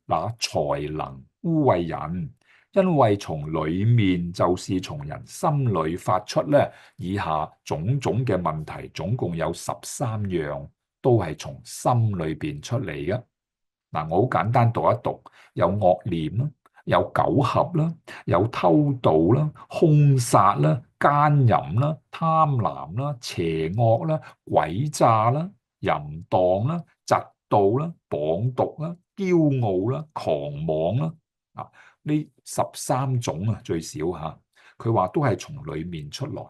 那才能污穢人，因為從裏面就是從人心裏發出咧，以下種種嘅問題，總共有13樣，都係從心裏邊出嚟嘅。嗱，我好簡單讀一讀，有惡念啦，有苟合啦，有偷盜啦，兇殺啦，奸淫啦，貪婪啦，邪惡啦，詭詐啦，淫蕩啦，嫉妒啦，謗讟啦，驕傲啦，狂妄啦，啊，呢13種啊，最少嚇，佢話都係從裡面出來。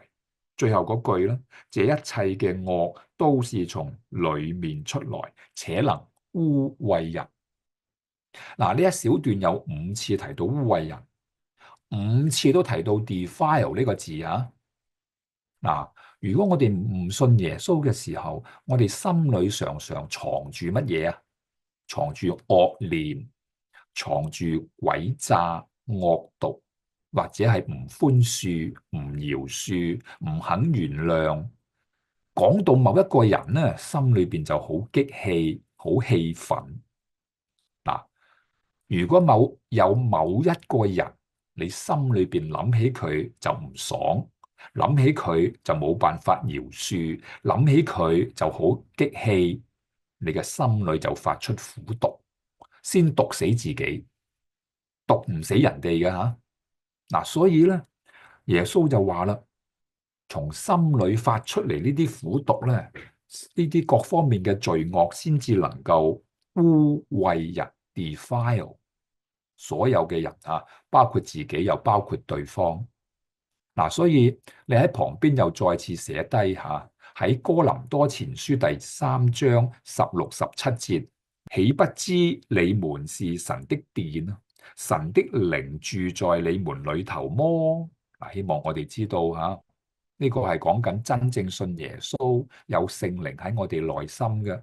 最後嗰句咧，這一切嘅惡都是從裡面出來，且能污穢人。嗱，呢一小段有5次提到污穢人，5次都提到 defile 呢個字啊。嗱，如果我哋唔信耶穌嘅時候，我哋心裏常常藏住乜嘢啊？藏住惡念，藏住詭詐、惡毒，或者係唔寬恕、唔饒恕、唔肯原諒。講到某一個人咧，心裏邊就好激氣、好氣憤。嗱，如果有某一個人，你心裏邊諗起佢就唔爽，諗起佢就冇辦法饒恕，諗起佢就好激氣，你嘅心裏就發出苦毒，先毒死自己，毒唔死人哋嘅吓。嗱，所以咧，耶穌就話啦，從心裏發出嚟呢啲苦毒咧，呢啲各方面嘅罪惡，先至能夠污穢人 defile。所有嘅人啊，包括自己又包括對方。嗱，所以你喺旁邊又再次寫低下，喺哥林多前書第3章16、17節，豈不知你們是神的殿，神的靈住在你們裏頭麼？嗱，希望我哋知道吓，呢個係講緊真正信耶穌有聖靈喺我哋內心嘅，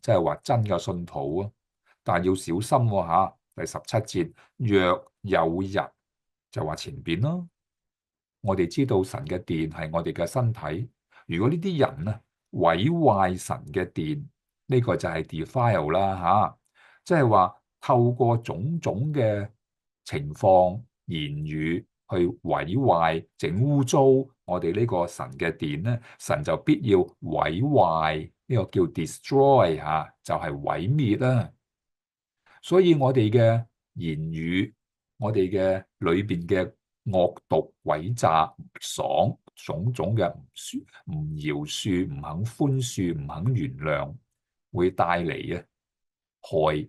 即係話真嘅信徒啊。但係要小心吓。第17節，若有人就話前邊咯，我哋知道神嘅殿係我哋嘅身體。如果呢啲人啊毀壞神嘅殿，呢個就係 defile 啦吓，即係話透過種種嘅情況、言語去毀壞、整污糟我哋呢個神嘅殿咧，神就必要毀壞，呢個叫 destroy 吓，就係毀滅啦。所以我哋嘅言語，我哋嘅裏邊嘅惡毒、詭詐、唔爽，種種嘅唔饒恕、唔肯寬恕、唔肯原諒，會帶嚟害